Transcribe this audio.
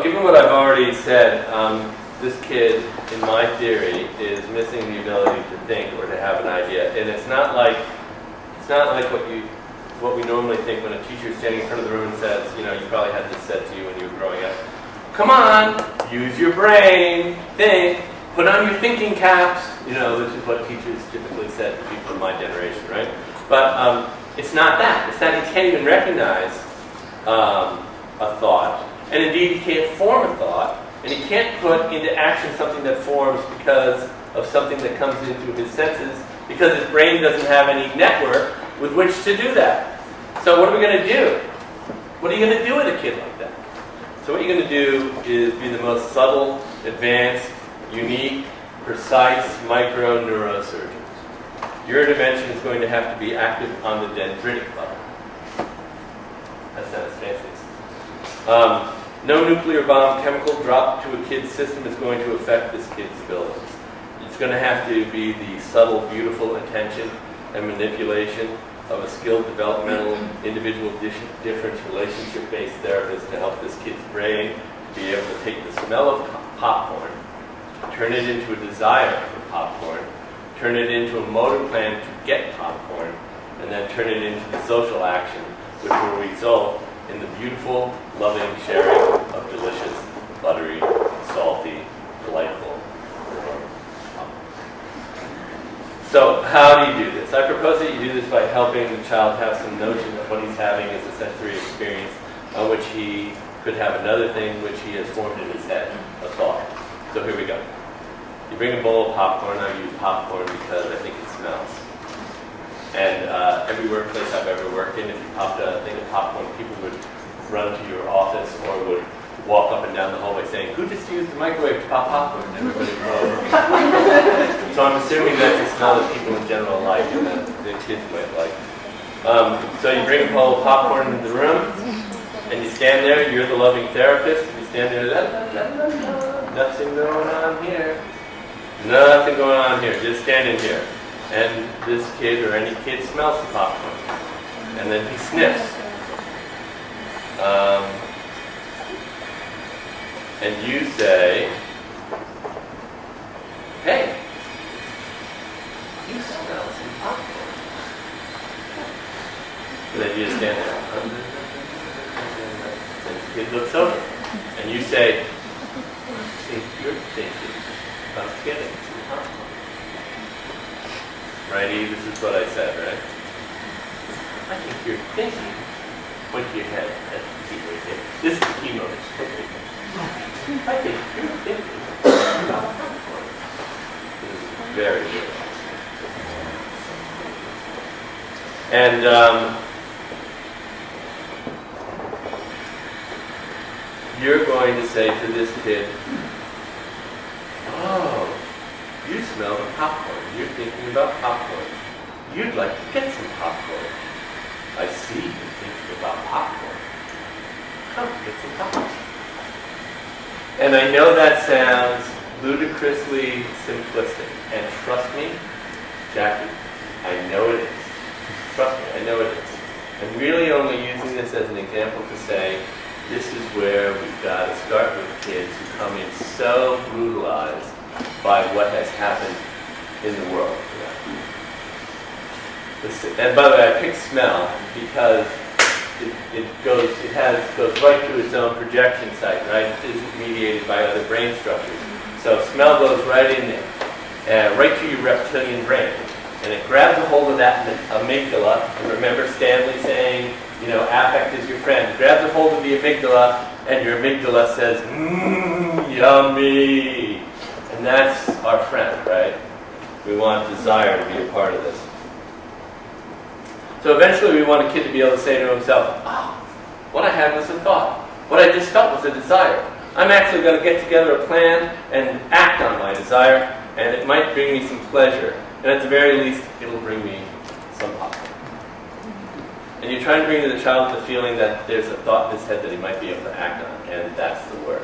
given what I've already said, this kid, in my theory, is missing the ability to think or to have an idea. And it's not like what we normally think when a teacher is standing in front of the room and says, you probably had this said to you when you were growing up. Come on, use your brain, think, put on your thinking caps. This is what teachers typically said to people in my generation, right? But it's not that. It's that he can't even recognize a thought. And indeed, he can't form a thought. And he can't put into action something that forms because of something that comes into his senses, because his brain doesn't have any network with which to do that. So what are we going to do? What are you going to do with a kid like that? So what you're going to do is be the most subtle, advanced, unique, precise micro neurosurgeon. Your intervention is going to have to be active on the dendritic level. That sounds fancy. No nuclear bomb chemical dropped to a kid's system is going to affect this kid's abilities. It's going to have to be the subtle, beautiful attention and manipulation of a skilled, developmental, individual difference, relationship-based therapist to help this kid's brain be able to take the smell of popcorn, turn it into a desire for popcorn, turn it into a motor plan to get popcorn, and then turn it into the social action, which will result in the beautiful, loving sharing of delicious, buttery, salty, delightful popcorn. So how do you do this? I propose that you do this by helping the child have some notion that what he's having is a sensory experience on which he could have another thing which he has formed in his head, a thought. So here we go. You bring a bowl of popcorn. I use popcorn because I think it smells. And every workplace I've ever worked in, if you popped a thing of popcorn, people would run to your office or would walk up and down the hallway saying, "Who just used the microwave to pop popcorn?" And everybody would go over. So I'm assuming that's a smell that people in general like and that the kids might like. So you bring a bowl of popcorn into the room, and you stand there. You're the loving therapist. You stand there. Nothing going on here. Nothing going on here. Just standing here. And this kid or any kid smells the popcorn. And then he sniffs. And you say, "Hey, you smell some popcorn." And then you just stand there. And the kid looks over. And you say, "I think you're thinking about getting some popcorn." Righty, this is what I said, right? I think you're thinking. Point to your head. That's the key right there. This is the key moment. I think you're thinking about popcorn. This is very good. And you're going to say to this kid, "Oh, you smell the popcorn. You're thinking about popcorn. You'd like to get some popcorn. I see you're thinking about popcorn. Come get some popcorn." And I know that sounds ludicrously simplistic. And trust me, Jackie, I know it is. Trust me, I know it is. I'm really only using this as an example to say this is where we've got to start with kids who come in so brutalized by what has happened in the world. And by the way, I picked smell because it goes right to its own projection site, right? It isn't mediated by other brain structures. So smell goes right in there, right to your reptilian brain. And it grabs a hold of that amygdala. And remember Stanley saying, affect is your friend. It grabs a hold of the amygdala, and your amygdala says, yummy. And that's our friend, right? We want desire to be a part of this. So eventually we want a kid to be able to say to himself, "Oh, what I had was a thought. What I just felt was a desire. I'm actually going to get together a plan and act on my desire, and it might bring me some pleasure. And at the very least, it'll bring me some popcorn." And you're trying to bring to the child the feeling that there's a thought in his head that he might be able to act on, and that's the work.